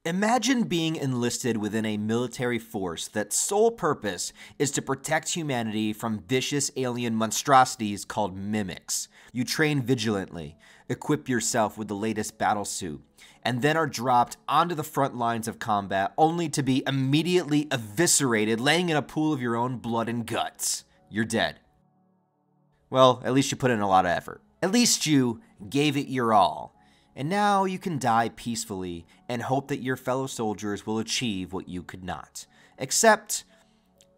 Imagine being enlisted within a military force that's sole purpose is to protect humanity from vicious alien monstrosities called mimics. You train vigilantly, equip yourself with the latest battlesuit, and then are dropped onto the front lines of combat only to be immediately eviscerated, laying in a pool of your own blood and guts. You're dead. Well, at least you put in a lot of effort. At least you gave it your all. And now you can die peacefully and hope that your fellow soldiers will achieve what you could not. Except,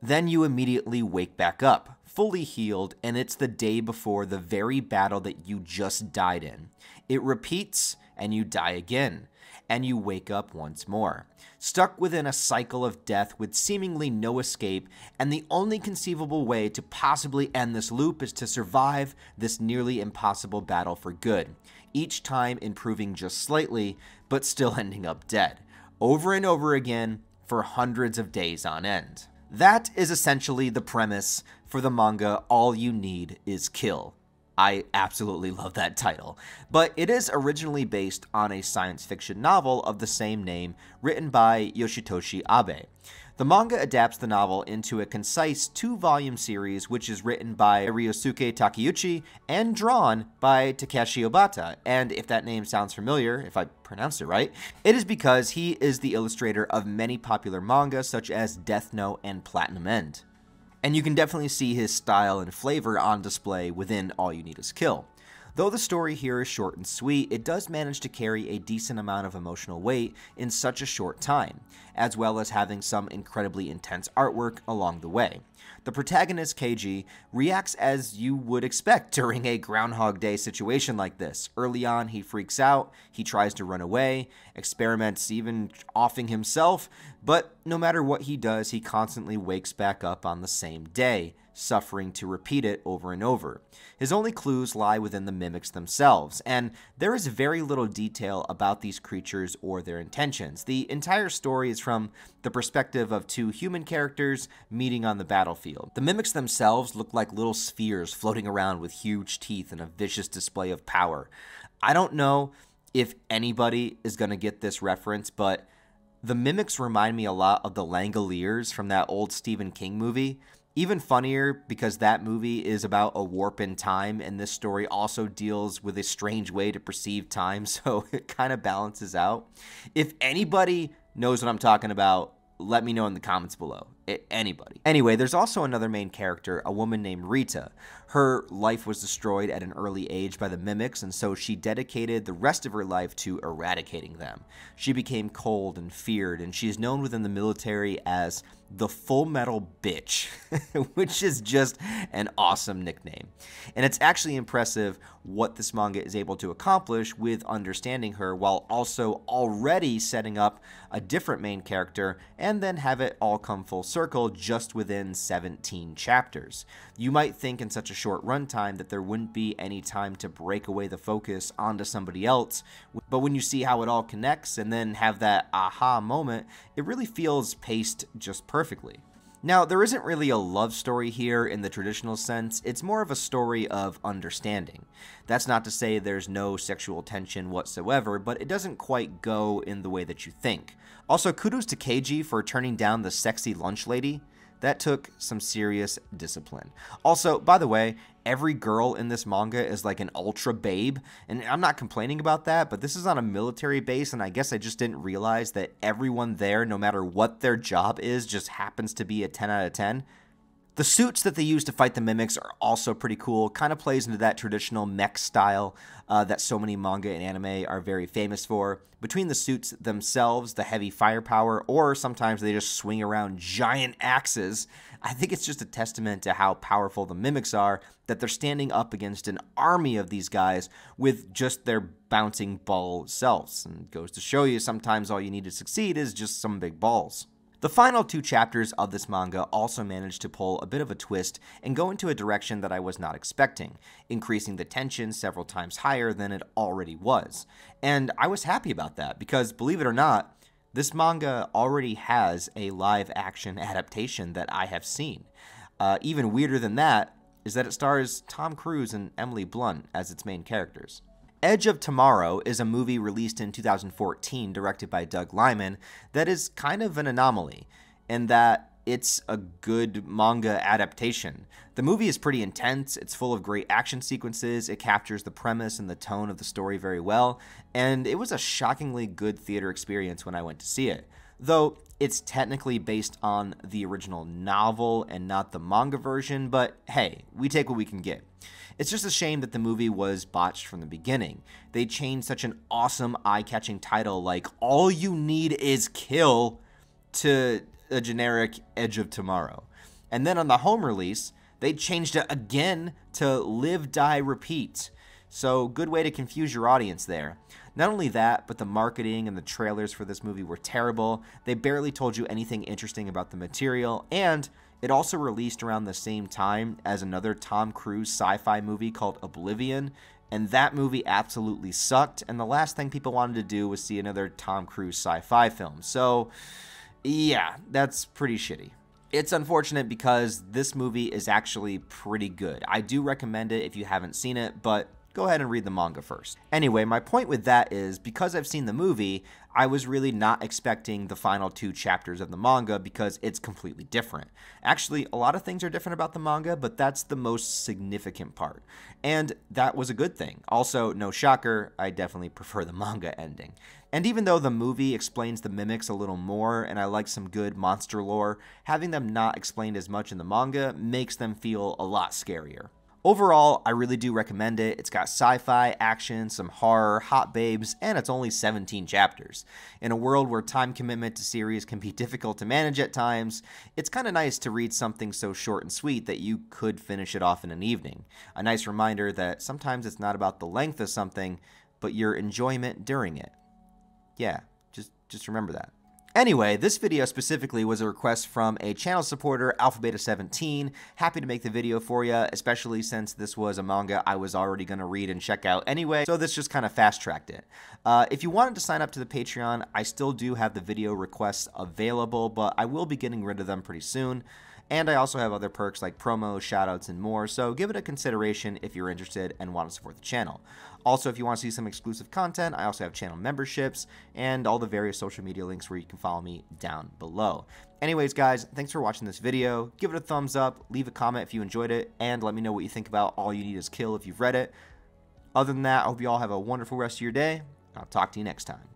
then you immediately wake back up, fully healed, and it's the day before the very battle that you just died in. It repeats, and you die again, and you wake up once more, stuck within a cycle of death with seemingly no escape, and the only conceivable way to possibly end this loop is to survive this nearly impossible battle for good, each time improving just slightly, but still ending up dead, over and over again for hundreds of days on end. That is essentially the premise for the manga All You Need Is Kill. I absolutely love that title, but it is originally based on a science fiction novel of the same name written by Yoshitoshi Abe. The manga adapts the novel into a concise 2-volume series which is written by Ryosuke Takeuchi and drawn by Takeshi Obata, and if that name sounds familiar, if I pronounced it right, it is because he is the illustrator of many popular manga such as Death Note and Platinum End. And you can definitely see his style and flavor on display within All You Need Is Kill. Though the story here is short and sweet, it does manage to carry a decent amount of emotional weight in such a short time, as well as having some incredibly intense artwork along the way. The protagonist, Keiji, reacts as you would expect during a Groundhog Day situation like this. Early on, he freaks out, he tries to run away, experiments even offing himself, but no matter what he does, he constantly wakes back up on the same day, suffering to repeat it over and over. His only clues lie within the mimics themselves, and there is very little detail about these creatures or their intentions. The entire story is from the perspective of two human characters meeting on the battlefield. The mimics themselves look like little spheres floating around with huge teeth and a vicious display of power. I don't know if anybody is going to get this reference, but the mimics remind me a lot of the Langoliers from that old Stephen King movie. Even funnier because that movie is about a warp in time, and this story also deals with a strange way to perceive time, so it kind of balances out. If anybody knows what I'm talking about, let me know in the comments below. Anybody. Anyway, there's also another main character, a woman named Rita. Her life was destroyed at an early age by the mimics, and so she dedicated the rest of her life to eradicating them. She became cold and feared, and she's known within the military as the Full Metal Bitch, which is just an awesome nickname. And it's actually impressive what this manga is able to accomplish with understanding her while also already setting up a different main character and then have it all come full circle just within 17 chapters. You might think in such a short runtime that there wouldn't be any time to break away the focus onto somebody else, but when you see how it all connects and then have that aha moment, it really feels paced just perfectly. Now, there isn't really a love story here in the traditional sense, it's more of a story of understanding. That's not to say there's no sexual tension whatsoever, but it doesn't quite go in the way that you think. Also, kudos to Keiji for turning down the sexy lunch lady. That took some serious discipline. Also, by the way, every girl in this manga is like an ultra babe, and I'm not complaining about that, but this is on a military base, and I guess I just didn't realize that everyone there, no matter what their job is, just happens to be a 10 out of 10. The suits that they use to fight the mimics are also pretty cool, kind of plays into that traditional mech style that so many manga and anime are very famous for. Between the suits themselves, the heavy firepower, or sometimes they just swing around giant axes, I think it's just a testament to how powerful the mimics are, that they're standing up against an army of these guys with just their bouncing ball selves. And it goes to show you sometimes all you need to succeed is just some big balls. The final 2 chapters of this manga also managed to pull a bit of a twist and go into a direction that I was not expecting, increasing the tension several times higher than it already was. And I was happy about that because, believe it or not, this manga already has a live-action adaptation that I have seen. Even weirder than that is that it stars Tom Cruise and Emily Blunt as its main characters. Edge of Tomorrow is a movie released in 2014, directed by Doug Liman, that is kind of an anomaly, in that it's a good manga adaptation. The movie is pretty intense, it's full of great action sequences, it captures the premise and the tone of the story very well, and it was a shockingly good theater experience when I went to see it. Though it's technically based on the original novel and not the manga version, but hey, we take what we can get. It's just a shame that the movie was botched from the beginning. They changed such an awesome, eye-catching title like All You Need Is Kill to a generic Edge of Tomorrow. And then on the home release, they changed it again to Live, Die, Repeat. So good way to confuse your audience there. Not only that, but the marketing and the trailers for this movie were terrible. They barely told you anything interesting about the material, and it also released around the same time as another Tom Cruise sci-fi movie called Oblivion, and that movie absolutely sucked, and the last thing people wanted to do was see another Tom Cruise sci-fi film. So yeah, that's pretty shitty. It's unfortunate because this movie is actually pretty good. I do recommend it if you haven't seen it, but go ahead and read the manga first. Anyway, my point with that is, because I've seen the movie, I was really not expecting the final 2 chapters of the manga because it's completely different. Actually, a lot of things are different about the manga, but that's the most significant part. And that was a good thing. Also, no shocker, I definitely prefer the manga ending. And even though the movie explains the mimics a little more, and I like some good monster lore, having them not explained as much in the manga makes them feel a lot scarier. Overall, I really do recommend it. It's got sci-fi, action, some horror, hot babes, and it's only 17 chapters. In a world where time commitment to series can be difficult to manage at times, it's kind of nice to read something so short and sweet that you could finish it off in an evening. A nice reminder that sometimes it's not about the length of something, but your enjoyment during it. Yeah, just remember that. Anyway, this video specifically was a request from a channel supporter, AlphaBeta17. Happy to make the video for you, especially since this was a manga I was already going to read and check out anyway, so this just kind of fast-tracked it. If you wanted to sign up to the Patreon, I still do have the video requests available, but I will be getting rid of them pretty soon. And I also have other perks like promos, shoutouts, and more, so give it a consideration if you're interested and want to support the channel. Also, if you want to see some exclusive content, I also have channel memberships and all the various social media links where you can follow me down below. Anyways, guys, thanks for watching this video. Give it a thumbs up, leave a comment if you enjoyed it, and let me know what you think about All You Need Is Kill if you've read it. Other than that, I hope you all have a wonderful rest of your day. I'll talk to you next time.